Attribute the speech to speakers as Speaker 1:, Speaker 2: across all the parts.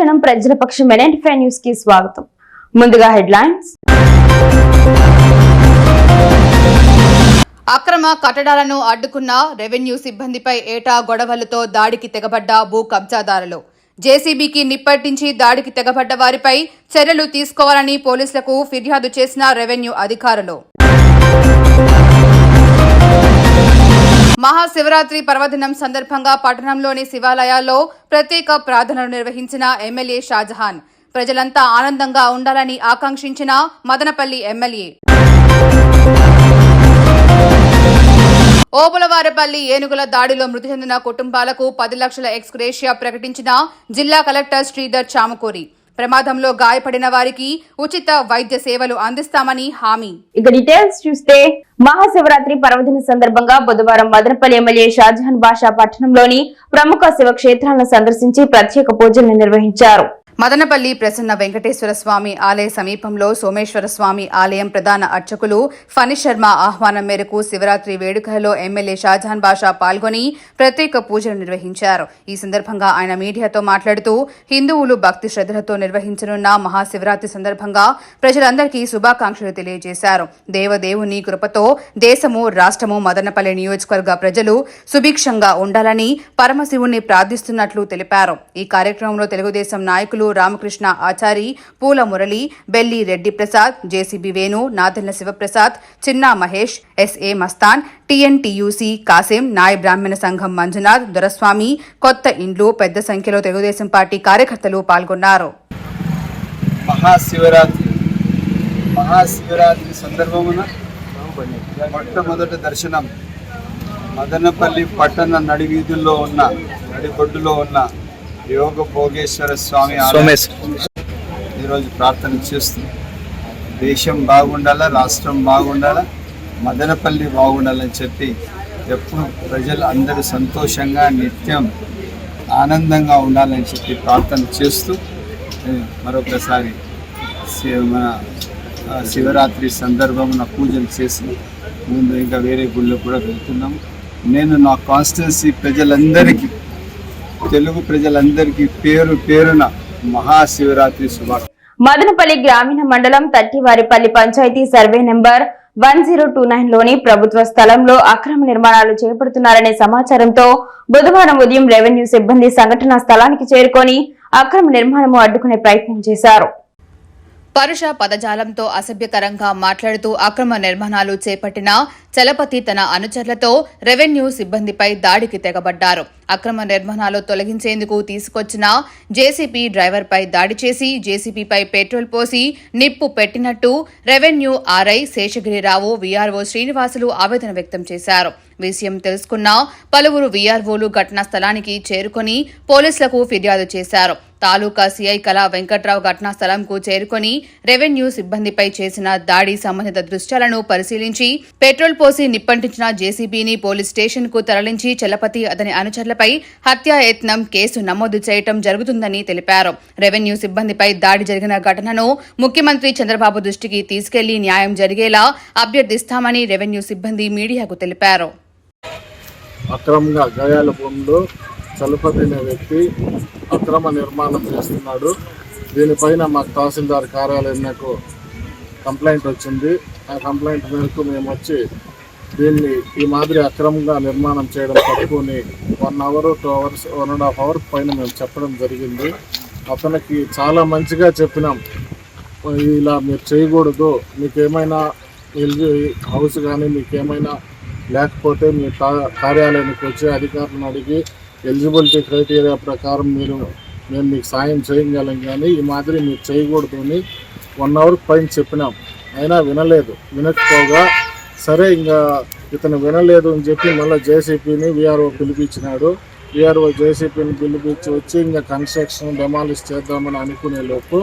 Speaker 1: క్షణం ప్రజల పక్షం ఎన్ఎన్ న్యూస్ కి స్వాగతం. ముందుగా హెడ్లైన్స్.
Speaker 2: అక్రమ కట్టడాలను అడ్డుకున్న రెవెన్యూ సిబ్బందిపై ఏటా గొడవలతో దాడికి తెగబడ్డ భూ కబ్జాదారులు. జేసీబీకి నిప్పట్టించి దాడికి తెగబడ్డ వారిపై చర్యలు తీసుకోవాలని పోలీసులకు ఫిర్యాదు చేసిన రెవెన్యూ అధికారులు. మహాశివరాత్రి పర్వదినం సందర్భంగా పట్టణంలోని శివాలయాల్లో ప్రత్యేక ప్రార్థనలు నిర్వహించిన ఎమ్మెల్యే షాజహాన్. ప్రజలంతా ఆనందంగా ఉండాలని ఆకాంక్షించిన మదనపల్లి ఎమ్మెల్యే. ఓబులవారపల్లి ఏనుగుల దాడిలో మృతి చెందిన కుటుంబాలకు 10 లక్షల ఎక్స్గ్రేషియా ప్రకటించిన జిల్లా కలెక్టర్ శ్రీధర్ చామకూరి. ప్రమాదంలో గాయపడిన వారికి ఉచిత వైద్య సేవలు అందిస్తామని హామీ.
Speaker 1: ఇక డీటెయిల్స్ చూస్తే మహాశివరాత్రి పర్వదిన సందర్భంగా బుధవారం మదనపల్లి ఎమ్మెల్యే షాజహాన్ బాషా పట్టణంలోని ప్రముఖ శివక్షేత్రాలను సందర్శించి ప్రత్యేక పూజలు నిర్వహించారు.
Speaker 2: మదనపల్లి ప్రసన్న వెంకటేశ్వర స్వామి ఆలయ సమీపంలో సోమేశ్వర స్వామి ఆలయం ప్రధాన అర్చకులు ఫణి శర్మ ఆహ్వానం మేరకు శివరాత్రి వేడుకలలో ఎమ్మెల్యే షాజహాన్ బాషా పాల్గొని ప్రత్యేక పూజలు నిర్వహించారు. ఈ సందర్భంగా ఆయన మీడియాతో మాట్లాడుతూ హిందువులు భక్తి శ్రద్ధలతో నిర్వహించనున్న మహాశివరాత్రి సందర్భంగా ప్రజలందరికీ శుభాకాంక్షలు తెలియజేశారు. దేవదేవుని కృపతో దేశము రాష్ట్రము మదనపల్లి నియోజకవర్గ ప్రజలు సుభిక్షంగా ఉండాలని పరమశివుణ్ణి ప్రార్థిస్తున్నట్లు తెలిపారు. ఈ కార్యక్రమంలో తెలుగుదేశం నాయకులు రామకృష్ణ ఆచారి, పూల మురళి, బెల్లి రెడ్డి ప్రసాద్, జేసీబీ వేణు, నాదెళ్ల శివప్రసాద్, చిన్నా మహేష్, ఎస్ఏ మస్తాన్, టీఎన్టీయూసీ కాసిం, నాయ బ్రాహ్మణ సంఘం మంజునాథ్, దొరస్వామి, కొత్త ఇండ్లు పెద్ద సంఖ్యలో తెలుగుదేశం పార్టీ కార్యకర్తలు పాల్గొన్నారు.
Speaker 3: మహాశివరాత్రి సందర్భమున మొట్టమొదటి దర్శనం మదనపల్లి పట్టణ నడివీధుల్లో ఉన్న నడిబొడ్డులో ఉన్న యోగ భోగేశ్వర స్వామి ఈరోజు ప్రార్థన చేస్తూ దేశం బాగుండాలా, రాష్ట్రం బాగుండాలా, మదనపల్లి బాగుండాలని చెప్పి ఎప్పుడు ప్రజలు అందరూ సంతోషంగా నిత్యం ఆనందంగా ఉండాలని చెప్పి ప్రార్థన చేస్తూ మరొకసారి మన శివరాత్రి సందర్భమున పూజలు చేసి ముందు ఇంకా వేరే గుళ్ళు కూడా వెళ్తున్నాము. నేను నా కాన్స్టిట్యున్సీ ప్రజలందరికీ, తెలుగు ప్రజలందరికీ పేరు పేరున మహాశివరాత్రి శుభాకాంక్షలు.
Speaker 1: మదనపల్లి గ్రామీణ మండలం తట్టివారిపల్లి పంచాయతీ సర్వే నెంబర్ 1029లోని ప్రభుత్వ స్థలంలో అక్రమ నిర్మాణాలు చేపడుతున్నారనే సమాచారంతో బుధవారం ఉదయం రెవెన్యూ సిబ్బంది సంఘటనా స్థలానికి చేరుకొని అక్రమ నిర్మాణము అడ్డుకునే ప్రయత్నం చేశారు.
Speaker 2: పరుష పదజాలంతో అసభ్యకరంగా మాట్లాడుతూ అక్రమ నిర్మాణాలు చేపట్టిన చలపతి తన అనుచరులతో రెవెన్యూ సిబ్బందిపై దాడికి తెగబడ్డారు. అక్రమ నిర్మాణాలు తొలగించేందుకు తీసుకొచ్చిన జేసీబీ డ్రైవర్పై దాడి చేసి జేసీబీపై పెట్రోల్ పోసి నిప్పు పెట్టినట్టు revenue RI Seshagirirao, VRO Srinivasulu ఆవేదన వ్యక్తం చేశారు. విషయం తెలుసుకున్న పలువురు వీఆర్ఓలు ఘటనా స్థలానికి చేరుకుని పోలీసులకు ఫిర్యాదు చేశారు. తాలూకా సీఐ కళా వెంకట్రావు ఘటనా స్థలంకు చేరుకుని రెవెన్యూ సిబ్బందిపై చేసిన దాడి సంబంధిత దృశ్యాలను పరిశీలించి పెట్రోల్ పోసి నిప్పంటించిన జేసీబీని పోలీస్ స్టేషన్ కు తరలించి చలపతి అతని అనుచరులపై హత్యాయత్నం కేసు నమోదు చేయడం జరుగుతుందని తెలిపారు. రెవెన్యూ సిబ్బందిపై దాడి జరిగిన ఘటనను ముఖ్యమంత్రి చంద్రబాబు దృష్టికి తీసుకెళ్లి న్యాయం జరిగేలా అభ్యర్థిస్తామని రెవెన్యూ సిబ్బంది మీడియాకు తెలిపారు.
Speaker 4: అక్రమంగా గాయాల భూమిలో చలపతి అనే వ్యక్తి అక్రమ నిర్మాణం చేస్తున్నాడు. దీనిపైన మాకు తహసీల్దార్ కార్యాలయంకు కంప్లైంట్ వచ్చింది. ఆ కంప్లైంట్ మేరకు మేము వచ్చి దీన్ని ఈ మాదిరి అక్రమంగా నిర్మాణం చేయడం తప్పుని 1 అవర్ 2 అవర్స్ 1.5 అవర్ పైన మేము చెప్పడం జరిగింది. అతనికి చాలా మంచిగా చెప్పినాం, ఇలా మీరు చేయకూడదు, మీకేమైనా హౌస్ కానీ మీకేమైనా లేకపోతే మీ కార్యాలయానికి వచ్చి అధికారులను అడిగి ఎలిజిబిలిటీ క్రైటీరియా ప్రకారం మేము మీకు సాయం చేయగలం, కానీ ఈ మాదిరి మీరు చేయకూడదు అని 1 అవర్ పైన చెప్పినాం. అయినా వినకపోగా సరే ఇంకా ఇతను వినలేదు అని చెప్పి మళ్ళీ జేసీపీని వీఆర్ఓ పిలిపించినాడు. వీఆర్ఓ జేసీపీని పిలిపించి వచ్చి ఇంకా కన్స్ట్రక్షన్ డెమాలిష్ చేద్దామని అనుకునే లోపు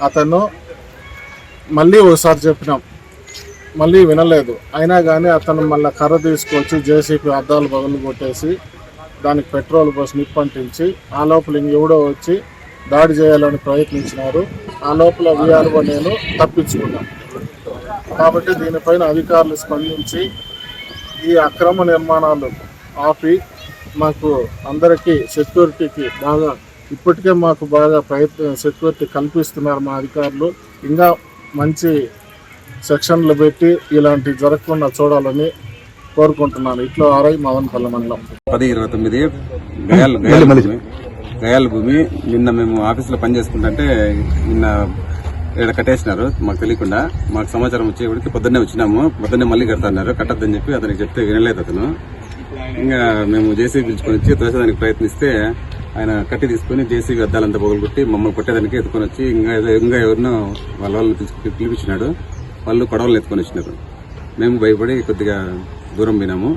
Speaker 4: అతను మళ్ళీ ఒకసారి చెప్పినాం, మళ్ళీ వినలేదు. అయినా కానీ అతను మళ్ళీ కర్ర తీసుకొచ్చి జేసీపీ అద్దాలు పగలు కొట్టేసి దానికి పెట్రోల్ పోసి నిప్పంటించి ఆ లోపల ఇంకెవడో వచ్చి దాడి చేయాలని ప్రయత్నించినారు. ఆ లోపల వీఆర్ఓ నేను తప్పించుకున్నాం. కాబట్టి దీనిపైన అధికారులు స్పందించి ఈ అక్రమ నిర్మాణాలు ఆపి మాకు అందరికీ సెక్యూరిటీకి బాగా ఇప్పటికే మాకు బాగా సెక్యూరిటీ కల్పిస్తున్నారు మా అధికారులు. ఇంకా మంచి సెక్షన్లు పెట్టి ఇలాంటివి జరగకుండా చూడాలని కోరుకుంటున్నాను. ఇట్లా ఆర్ఐ మదనపల్లి మండలం.
Speaker 5: 10/29 గయాల భూమి. నిన్న మేము ఆఫీసులో పనిచేసుకుంటే నిన్న ఇక్కడ కట్టేసినారు. మాకు తెలియకుండా మాకు సమాచారం వచ్చేవాడికి పొద్దున్నే వచ్చినాము. పొద్దున్నే మళ్ళీ కడతాన్నారు. కట్టద్దని చెప్పి అతనికి చెప్తే వినలేదు అతను. ఇంకా మేము జేసీబీ పిలుచుకొని వచ్చి తోసేదానికి ప్రయత్నిస్తే ఆయన కట్టి తీసుకుని జేసీబీ అద్దాలంతా పొగలుకొట్టి మమ్మల్ని కొట్టేదానికి ఎత్తుకొని వచ్చి ఇంకా ఎవరినో వాళ్ళని పిలిపించినాడు. వాళ్ళు కొడవలను ఎత్తుకొని వచ్చినారు. మేము భయపడి కొద్దిగా దూరం పోయినాము.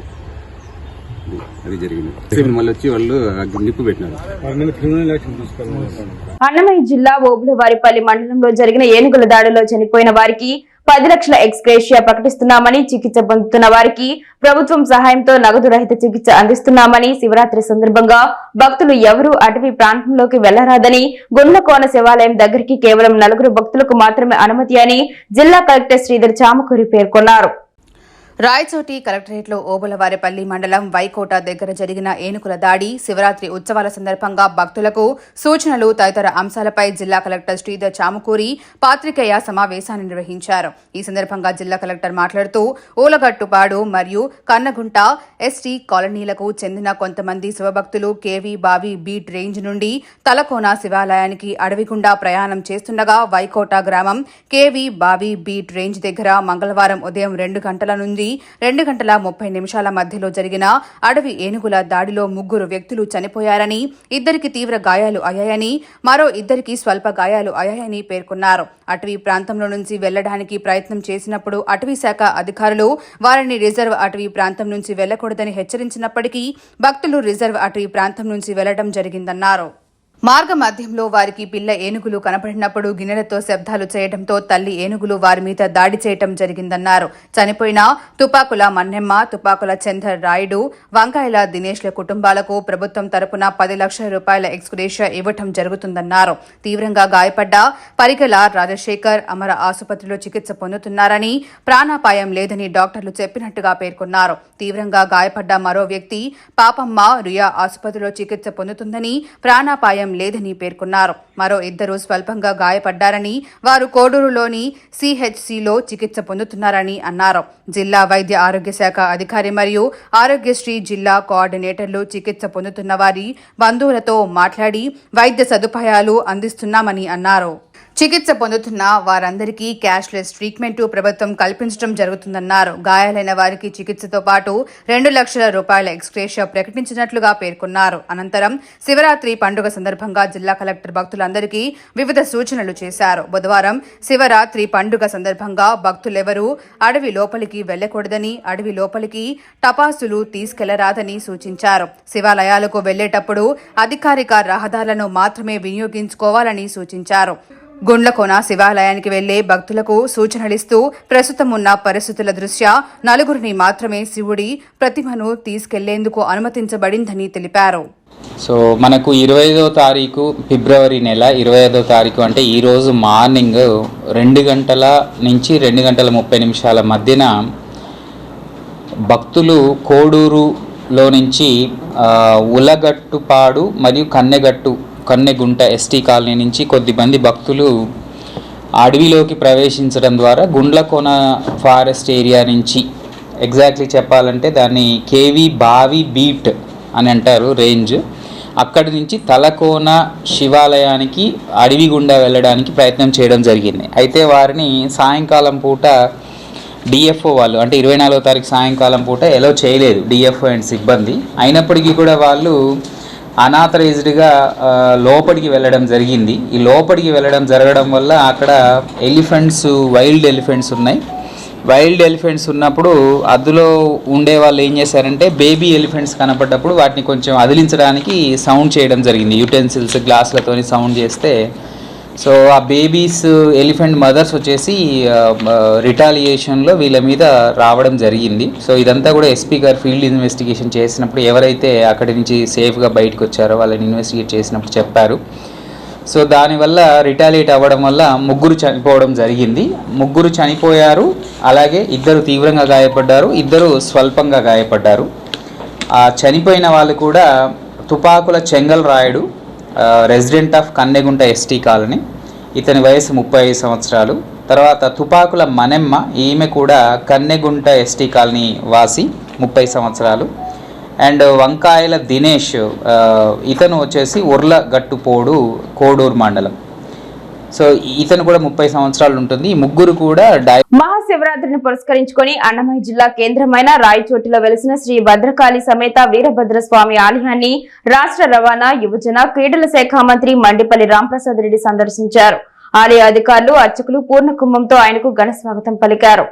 Speaker 5: అది జరిగింది. మళ్ళీ వచ్చి వాళ్ళు నిప్పు పెట్టినారు.
Speaker 1: అన్నమయ్య జిల్లా ఓబులవారిపల్లి మండలంలో జరిగిన ఏనుగుల దాడిలో చనిపోయిన వారికి 10 లక్షల ఎక్స్గ్రేషియా ప్రకటిస్తున్నామని, చికిత్స పొందుతున్న వారికి ప్రభుత్వం సహాయంతో నగదు రహిత చికిత్స అందిస్తున్నామని, శివరాత్రి సందర్భంగా భక్తులు ఎవరూ అటవీ ప్రాంతంలోకి వెళ్లరాదని, గుండ్లకోన శివాలయం దగ్గరికి కేవలం 4 భక్తులకు మాత్రమే అనుమతి అని జిల్లా కలెక్టర్ శ్రీధర్ చామకూరి పేర్కొన్నారు.
Speaker 2: రాయచోటి కలెక్టరేట్లో ఓబులవారిపల్లి మండలం వైకోట దగ్గర జరిగిన ఏనుగుల దాడి, శివరాత్రి ఉత్సవాల సందర్భంగా భక్తులకు సూచనలు తదితర అంశాలపై జిల్లా కలెక్టర్ శ్రీధర్ చామకూరి పాత్రికేయ సమావేశాన్ని నిర్వహించారు. ఈ సందర్భంగా జిల్లా కలెక్టర్ మాట్లాడుతూ ఊలగట్టుపాడు మరియు కన్నగుంట ఎస్టీ కాలనీలకు చెందిన కొంతమంది శివభక్తులు కేవీ బావి బీట్ రేంజ్ నుండి తలకోన శివాలయానికి అడవిగుండా ప్రయాణం చేస్తుండగా వైకోట గ్రామం కేవీ బావి బీట్ రేంజ్ దగ్గర మంగళవారం ఉదయం 2 గంటల నుండి 2:30 మధ్యలో జరిగిన అడవి ఏనుగుల దాడిలో 3 వ్యక్తులు చనిపోయారని, 2కి తీవ్ర గాయాలు అయ్యాయని, మరో 2కి స్వల్ప గాయాలు అయ్యాయని పేర్కొన్నారు. అటవీ ప్రాంతంలో నుంచి వెళ్లడానికి ప్రయత్నం చేసినప్పుడు అటవీ శాఖ అధికారులు వారిని రిజర్వ్ అటవీ ప్రాంతం నుంచి వెళ్లకూడదని హెచ్చరించినప్పటికీ భక్తులు రిజర్వ్ అటవీ ప్రాంతం నుంచి వెళ్లడం జరిగిందన్నారు. మార్గ మధ్యంలో వారికి పిల్ల ఏనుగులు కనపడినప్పుడు గిన్నెలతో శబ్దాలు చేయడంతో తల్లి ఏనుగులు వారి మీద దాడి చేయడం జరిగిందన్నారు. చనిపోయిన తుపాకుల మన్నెమ్మ, తుపాకుల చందర్ రాయుడు, వంకాయల దినేష్ల కుటుంబాలకు ప్రభుత్వం తరపున 10 లక్షల రూపాయల ఎక్స్గ్రేషియా ఇవ్వడం జరుగుతుందన్నారు. తీవ్రంగా గాయపడ్డ పరిగెల రాజశేఖర్ అమర ఆసుపత్రిలో చికిత్స పొందుతున్నారని, ప్రాణాపాయం లేదని డాక్టర్లు చెప్పినట్టుగా పేర్కొన్నారు. తీవ్రంగా గాయపడ్డ మరో వ్యక్తి పాపమ్మ రుయా ఆసుపత్రిలో చికిత్స పొందుతుందని, ప్రాణాపాయం లేదని పేర్కొన్నారు. మరో 2 స్వల్పంగా గాయపడ్డారని, వారు కోడూరులోని సిహెచ్సిలో చికిత్స పొందుతున్నారని అన్నారు. జిల్లా వైద్య ఆరోగ్య శాఖ అధికారి మరియు ఆరోగ్యశ్రీ జిల్లా కోఆర్డినేటర్లు చికిత్స పొందుతున్న వారి బంధువులతో మాట్లాడి వైద్య సదుపాయాలు అందిస్తున్నామని అన్నారు. చికిత్స పొందుతున్న వారందరికీ క్యాష్లెస్ ట్రీట్మెంట్ ప్రభుత్వం కల్పించడం జరుగుతుందన్నారు. గాయాలైన వారికి చికిత్సతో పాటు 2 లక్షల రూపాయల ఎక్స్గ్రేషియా ప్రకటించినట్లుగా పేర్కొన్నారు. అనంతరం శివరాత్రి పండుగ సందర్భంగా జిల్లా కలెక్టర్ భక్తులందరికీ వివిధ సూచనలు చేశారు. బుధవారం శివరాత్రి పండుగ సందర్భంగా భక్తులెవరూ అడవి లోపలికి వెళ్లకూడదని, అడవి లోపలికి టపాసులు తీసుకెళ్లరాదని సూచించారు. శివాలయాలకు వెళ్లేటప్పుడు అధికారిక రహదారులను మాత్రమే వినియోగించుకోవాలని సూచించారు. గుండ్లకోన శివాలయానికి వెళ్లే భక్తులకు సూచనలిస్తూ ప్రస్తుతం ఉన్న పరిస్థితుల దృష్ట్యా 4 మాత్రమే శివుడి ప్రతిమను తీసుకెళ్లేందుకు అనుమతించబడిందని తెలిపారు.
Speaker 6: సో మనకు 25వ తారీఖు ఫిబ్రవరి నెల 25వ తారీఖు అంటే ఈరోజు మార్నింగ్ 2 గంటల నుంచి 2:30 మధ్యన భక్తులు కోడూరులో నుంచి ఉలగట్టుపాడు మరియు కన్నెగుంట ఎస్టీ కాలనీ నుంచి కొద్దిమంది భక్తులు అడవిలోకి ప్రవేశించడం ద్వారా గుండ్లకోన ఫారెస్ట్ ఏరియా నుంచి, ఎగ్జాక్ట్లీ చెప్పాలంటే దాన్ని కేవీ బావి బీట్ అని అంటారు రేంజ్, అక్కడి నుంచి తలకోన శివాలయానికి అడవి గుండా వెళ్ళడానికి ప్రయత్నం చేయడం జరిగింది. అయితే వారిని సాయంకాలం పూట డిఎఫ్ఓ వాళ్ళు అంటే 24వ తారీఖు సాయంకాలం పూట ఎలో చేయలేదు డిఎఫ్ఓ అండ్ సిబ్బంది. అయినప్పటికీ కూడా వాళ్ళు అనాథరైజ్డ్గా లోపలికి వెళ్ళడం జరిగింది. ఈ లోపలికి వెళ్ళడం జరగడం వల్ల అక్కడ వైల్డ్ ఎలిఫెంట్స్ ఉన్నాయి. వైల్డ్ ఎలిఫెంట్స్ ఉన్నప్పుడు అందులో ఉండే వాళ్ళు ఏం చేశారంటే బేబీ ఎలిఫెంట్స్ కనపడ్డప్పుడు వాటిని కొంచెం అదిలించడానికి సౌండ్ చేయడం జరిగింది. యూటెన్సిల్స్ గ్లాసులతోని సౌండ్ చేస్తే సో ఆ బేబీస్ ఎలిఫెంట్ మదర్స్ వచ్చేసి రిటాలియేషన్లో వీళ్ళ మీద రావడం జరిగింది. సో ఇదంతా కూడా ఎస్పీ గారు ఫీల్డ్ ఇన్వెస్టిగేషన్ చేసినప్పుడు ఎవరైతే అక్కడి నుంచి సేఫ్గా బయటకు వచ్చారో వాళ్ళని ఇన్వెస్టిగేట్ చేసినప్పుడు చెప్పారు. సో దానివల్ల రిటాలియేట్ అవ్వడం వల్ల 3 చనిపోవడం జరిగింది. 3 చనిపోయారు, అలాగే 2 తీవ్రంగా గాయపడ్డారు, 2 స్వల్పంగా గాయపడ్డారు. ఆ చనిపోయిన వాళ్ళు కూడా Tupakula Chengal Rayudu, resident of Kanneguntha ST colony. ఇతని వయసు 35 సంవత్సరాలు. తర్వాత తుపాకుల మనెమ్మ, ఈమె కూడా కన్నెగుంట ఎస్టీ కాలనీ వాసి, 30 సంవత్సరాలు. అండ్ వంకాయల దినేష్, ఇతను వచ్చేసి ఉర్లగట్టుపోడు, కోడూరు మండలం. సో ఇతను కూడా 30 సంవత్సరాలు ఉంటుంది. ఈ ముగ్గురు కూడా
Speaker 1: మహాశివరాత్రిని పురస్కరించుకొని అన్నమయ్య జిల్లా కేంద్రమైన రాయచోటిలో వెలిసిన శ్రీ భద్రకాళి సమేత వీరభద్ర స్వామి ఆలయాన్ని రాష్ట్ర రవాణా, యువజన, క్రీడల శాఖ మంత్రి మండిపల్లి రాంప్రసాద్ రెడ్డి సందర్శించారు. ఆలయ అధికారులు, అర్చకులు పూర్ణ కుంభంతో ఆయనకు ఘన స్వాగతం పలికారు.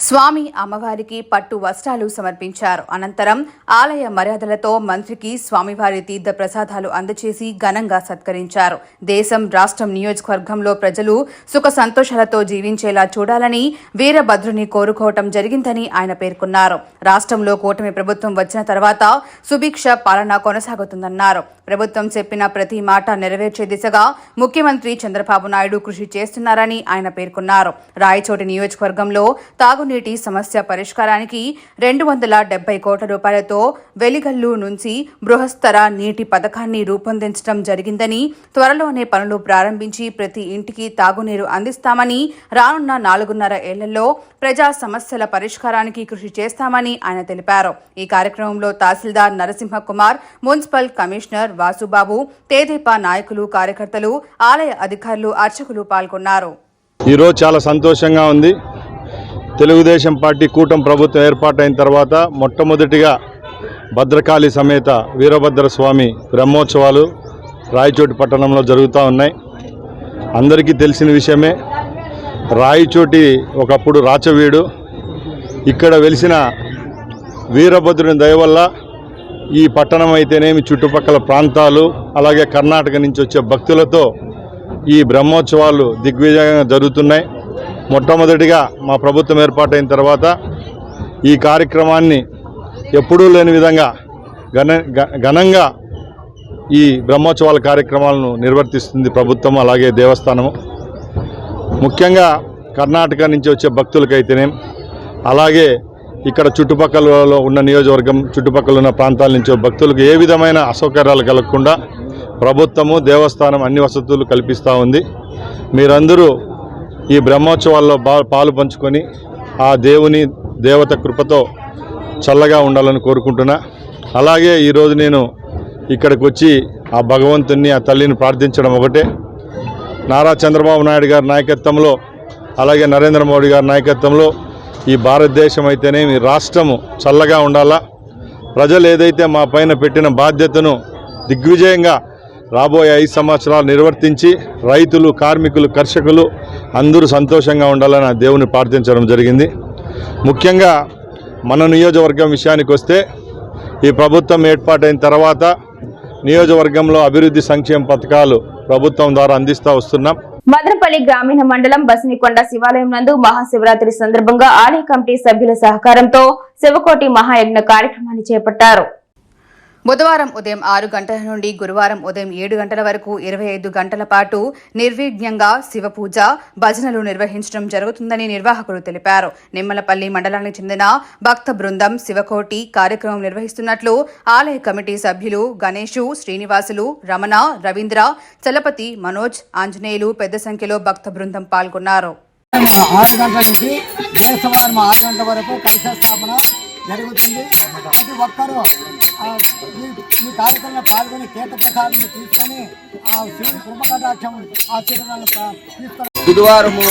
Speaker 2: స్వామి అమ్మవారికి పట్టు వస్త్రాలు సమర్పించారు. అనంతరం ఆలయ మర్యాదలతో మంత్రికి స్వామివారి తీర్థ ప్రసాదాలు అందజేసి ఘనంగా సత్కరించారు. దేశం, రాష్ట్రం, నియోజకవర్గంలో ప్రజలు సుఖ సంతోషాలతో జీవించేలా చూడాలని వీరభద్రుని కోరుకోవటం జరిగిందని ఆయన పేర్కొన్నారు. రాష్ట్రంలో కూటమి ప్రభుత్వం వచ్చిన తర్వాత సుభిక్ష పాలన కొనసాగుతుందన్నారు. ప్రభుత్వం చెప్పిన ప్రతి మాట నెరవేర్చే దిశగా ముఖ్యమంత్రి చంద్రబాబు నాయుడు కృషి చేస్తున్నారని ఆయన పేర్కొన్నారు. రాయచోటి నియోజకవర్గంలో తాగునీటి సమస్య పరిష్కారానికి 270 కోట్ల రూపాయలతో వెలిగల్లు నుంచి బృహస్తర నీటి పథకాన్ని రూపొందించడం జరిగిందని, త్వరలోనే పనులు ప్రారంభించి ప్రతి ఇంటికి తాగునీరు అందిస్తామని, రానున్న 4.5 ఏళ్లలో ప్రజా సమస్యల పరిష్కారానికి కృషి చేస్తామని ఆయన తెలిపారు. ఈ కార్యక్రమంలో తహసీల్దార్ నరసింహకుమార్, మున్సిపల్ కమిషనర్ వాసుబాబు, తేదేపా నాయకులు, కార్యకర్తలు, ఆలయ అధికారులు, అర్చకులు పాల్గొన్నారు.
Speaker 7: ఈరోజు చాలా సంతోషంగా ఉంది. తెలుగుదేశం పార్టీ కూటమి ప్రభుత్వం ఏర్పాటైన తర్వాత మొట్టమొదటిగా భద్రకాళి సమేత వీరభద్ర స్వామి బ్రహ్మోత్సవాలు రాయచోటి పట్టణంలో జరుగుతూ ఉన్నాయి. అందరికీ తెలిసిన విషయమే. రాయచోటి ఒకప్పుడు రాచవీడు. ఇక్కడ వెలిసిన వీరభద్రుని దయ వల్ల ఈ పట్టణం అయితేనేమి, చుట్టుపక్కల ప్రాంతాలు, అలాగే కర్ణాటక నుంచి వచ్చే భక్తులతో ఈ బ్రహ్మోత్సవాలు దిగ్విజయంగా జరుగుతున్నాయి. మొట్టమొదటిగా మా ప్రభుత్వం ఏర్పాటైన తర్వాత ఈ కార్యక్రమాన్ని ఎప్పుడూ లేని విధంగా ఘనంగా ఈ బ్రహ్మోత్సవాల కార్యక్రమాలను నిర్వర్తిస్తుంది ప్రభుత్వం, అలాగే దేవస్థానము. ముఖ్యంగా కర్ణాటక నుంచి వచ్చే భక్తులకైతేనేం, అలాగే ఇక్కడ చుట్టుపక్కల ఉన్న నియోజకవర్గం, చుట్టుపక్కల ఉన్న ప్రాంతాల నుంచి భక్తులకు ఏ విధమైన అసౌకర్యాలు కలగకుండా ప్రభుత్వము, దేవస్థానం అన్ని వసతులు కల్పిస్తూ ఉంది. మీరందరూ ఈ బ్రహ్మోత్సవాల్లో పాలు పంచుకొని ఆ దేవుని దేవత కృపతో చల్లగా ఉండాలని కోరుకుంటున్నా. అలాగే ఈరోజు నేను ఇక్కడికి వచ్చి ఆ భగవంతుని, ఆ తల్లిని ప్రార్థించడం ఒకటే. నారా చంద్రబాబు నాయుడు గారి నాయకత్వంలో, అలాగే నరేంద్ర మోడీ గారి నాయకత్వంలో ఈ భారతదేశం అయితేనేమి, రాష్ట్రము చల్లగా ఉండాలా. ప్రజలు ఏదైతే మా పైన పెట్టిన బాధ్యతను దిగ్విజయంగా రాబోయే 5 సంవత్సరాలు నిర్వర్తించి రైతులు, కార్మికులు, కర్షకులు అందరూ సంతోషంగా ఉండాలని ఆ దేవుని ప్రార్థించడం జరిగింది. ముఖ్యంగా మన నియోజకవర్గం విషయానికి వస్తే, ఈ ప్రభుత్వం ఏర్పాటైన తర్వాత నియోజకవర్గంలో అభివృద్ధి సంక్షేమ పథకాలు ప్రభుత్వం ద్వారా అందిస్తూ వస్తున్నాం.
Speaker 1: మదనపల్లి గ్రామీణ మండలం బసినికొండ శివాలయం నందు మహాశివరాత్రి సందర్భంగా ఆలయ కమిటీ సభ్యుల సహకారంతో శివకోటి మహాయజ్ఞ కార్యక్రమాన్ని చేపట్టారు.
Speaker 2: బుధవారం ఉదయం 6 గంటల నుండి గురువారం ఉదయం 7 గంటల వరకు 25 గంటల పాటు నిర్విఘ్నంగా శివపూజ, భజనలు నిర్వహించడం జరుగుతుందని నిర్వాహకులు తెలిపారు. నిమ్మలపల్లి మండలానికి చెందిన భక్త బృందం శివకోటి కార్యక్రమం నిర్వహిస్తున్నట్లు ఆలయ కమిటీ సభ్యులు గణేషు, శ్రీనివాసులు, రమణ, రవీంద్ర, చలపతి, మనోజ్, ఆంజనేయులు పెద్ద సంఖ్యలో భక్త బృందం పాల్గొన్నారు.
Speaker 8: 6 గంటల నుంచి దేశవారం 6 గంటల వరకు కలశ స్థాపన జరుగుతుంది. ప్రతి ఒక్కరూ ఈ కార్యక్రమంలో పాల్గొని తీర్థప్రసాదం తీసుకొని ఆ శివుని కృపకటాక్షం ఆశీర్వాదాలు తీసుకొని
Speaker 9: బుధవారము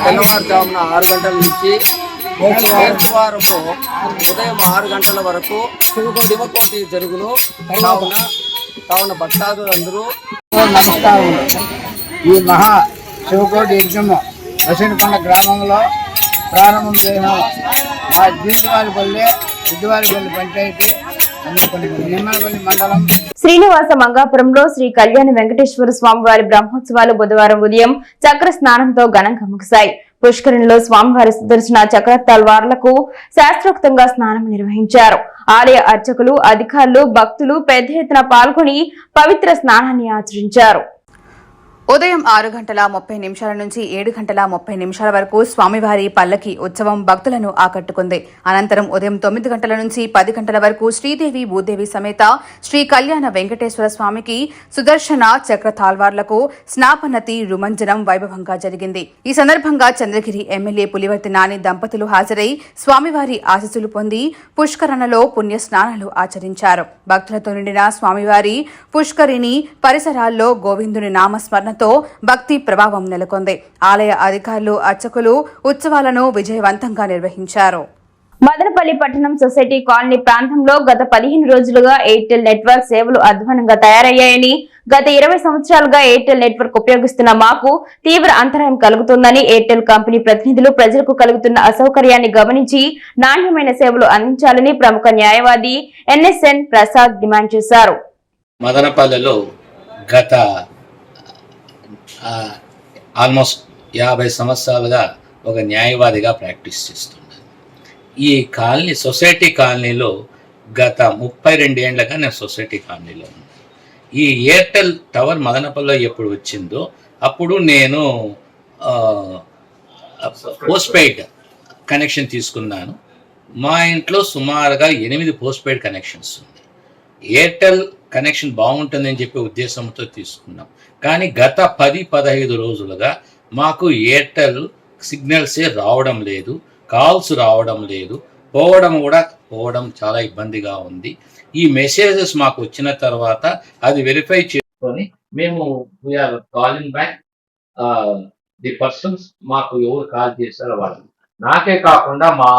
Speaker 9: తెల్లవారుజామున 6 గంటల నుంచి శుక్రవారము ఉదయం 6 గంటల వరకు శివకోటి జరుగును. కావున భక్తాదులందరూ
Speaker 8: నమస్కారం. ఈ మహా శివకోటి యజ్ఞము బసినికొండ గ్రామంలో ప్రారంభం చేసినాము. మా జీవితవారిపల్లి, సిద్ధివారిపల్లి పంచాయతీ, నిమ్మలపల్లి మండలం.
Speaker 1: శ్రీనివాస మంగాపురంలో శ్రీ కళ్యాణ వెంకటేశ్వర స్వామివారి బ్రహ్మోత్సవాలు బుధవారం ఉదయం చక్ర స్నానంతో ఘనంగా ముగిశాయి. పుష్కరిణిలో స్వామివారి సుదర్శన చక్ర తల్వార్లకు శాస్త్రోక్తంగా స్నానం నిర్వహించారు. ఆలయ అర్చకులు, అధికారులు, భక్తులు పెద్ద ఎత్తున పాల్గొని పవిత్ర స్నానాన్ని ఆచరించారు.
Speaker 2: ఉదయం 6:30 నుంచి 7:30 వరకు స్వామివారి పల్లకి ఉత్సవం భక్తులను ఆకట్టుకుంది. అనంతరం ఉదయం 9 నుంచి 10 వరకు శ్రీదేవి భూదేవి సమేత శ్రీ కళ్యాణ వెంకటేశ్వర స్వామికి సుదర్శన చక్ర తాల్వార్లకు స్నాపనతి రుమంజనం వైభవంగా జరిగింది. ఈ సందర్భంగా చంద్రగిరి ఎమ్మెల్యే పులివర్తి నాని దంపతులు హాజరై స్వామివారి ఆశీస్సులు పొంది పుష్కరణలో పుణ్య స్నానాలు ఆచరించారు. భక్తులతో నిండిన స్వామివారి పుష్కరిణి పరిసరాల్లో గోవిందుని నామస్మరణ భక్తి ప్రభావం నెలకొంది. ఆలయ అధికారులు అర్చకులు ఉత్సవాలను విజయవంతంగా నిర్వహించారు.
Speaker 1: మదనపల్లి పట్టణం సొసైటీ కాలనీ ప్రాంతంలో గత 15 రోజులుగా ఎయిర్టెల్ నెట్వర్క్ సేవలు అధ్వానంగా తయారయ్యాయని, గత 20 సంవత్సరాలుగా ఎయిర్టెల్ నెట్వర్క్ ఉపయోగిస్తున్న మాకు తీవ్ర అంతరాయం కలుగుతుందని ఎయిర్టెల్ కంపెనీ ప్రతినిధులు ప్రజలకు కలుగుతున్న అసౌకర్యాన్ని గమనించి నాణ్యమైన సేవలు అందించాలని ప్రముఖ న్యాయవాది ఎన్ఎస్ఎన్ ప్రసాద్ డిమాండ్ చేశారు.
Speaker 10: మదనపల్లిలో గత ఆల్మోస్ట్ 50 సంవత్సరాలుగా ఒక న్యాయవాదిగా ప్రాక్టీస్ చేస్తున్నాను. ఈ కాలనీ సొసైటీ కాలనీలో గత 32 ఏళ్లుగా నేను సొసైటీ కాలనీలో ఉన్నాను. ఈ ఎయిర్టెల్ టవర్ మదనపల్లిలో ఎప్పుడు వచ్చిందో అప్పుడు నేను పోస్ట్ పెయిడ్ కనెక్షన్ తీసుకున్నాను. మా ఇంట్లో సుమారుగా 8 పోస్ట్ పెయిడ్ కనెక్షన్స్ ఉంది. ఎయిర్టెల్ కనెక్షన్ బాగుంటుందని చెప్పే ఉద్దేశంతో తీసుకున్నాం. కానీ గత 10-15 రోజులుగా మాకు ఎయిర్టెల్ సిగ్నల్సే రావడం లేదు, కాల్స్ రావడం లేదు, పోవడం చాలా ఇబ్బందిగా ఉంది. ఈ మెసేజెస్ మాకు వచ్చిన తర్వాత అది వెరిఫై చేసుకొని మేము we're calling back the persons మాకు ఎవరు కాల్ చేశారో వాళ్ళు. నాకే కాకుండా మా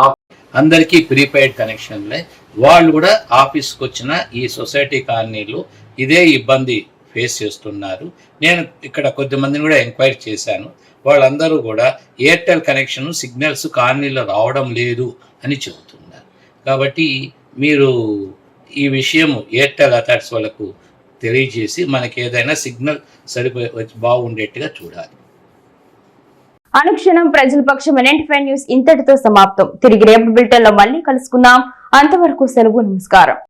Speaker 10: అందరికీ ప్రీపెయిడ్ కనెక్షన్లే. వాళ్ళు కూడా ఆఫీస్కి వచ్చిన ఈ సొసైటీ కాలనీలో ఇదే ఇబ్బంది ఫేస్ చేస్తున్నారు. నేను ఇక్కడ కొద్దిమందిని కూడా ఎంక్వైరీ చేశాను. వాళ్ళందరూ కూడా ఎయిర్టెల్ కనెక్షన్ సిగ్నల్స్ కాలనీలో రావడం లేదు అని చెబుతున్నారు. కాబట్టి మీరు ఈ విషయం ఎయిర్టెల్ అథారిటీస్ వాళ్ళకు తెలియజేసి మనకి ఏదైనా సిగ్నల్ బాగుండేట్టుగా చూడాలి.
Speaker 1: అనుక్షణం ప్రజల పక్షం NN5 న్యూస్ ఇంతటితో సమాప్తం. తిరిగి రేపు బులెటిన్ లో మళ్ళీ కలుసుకుందాం. అంతవరకు సెలవు, నమస్కారం.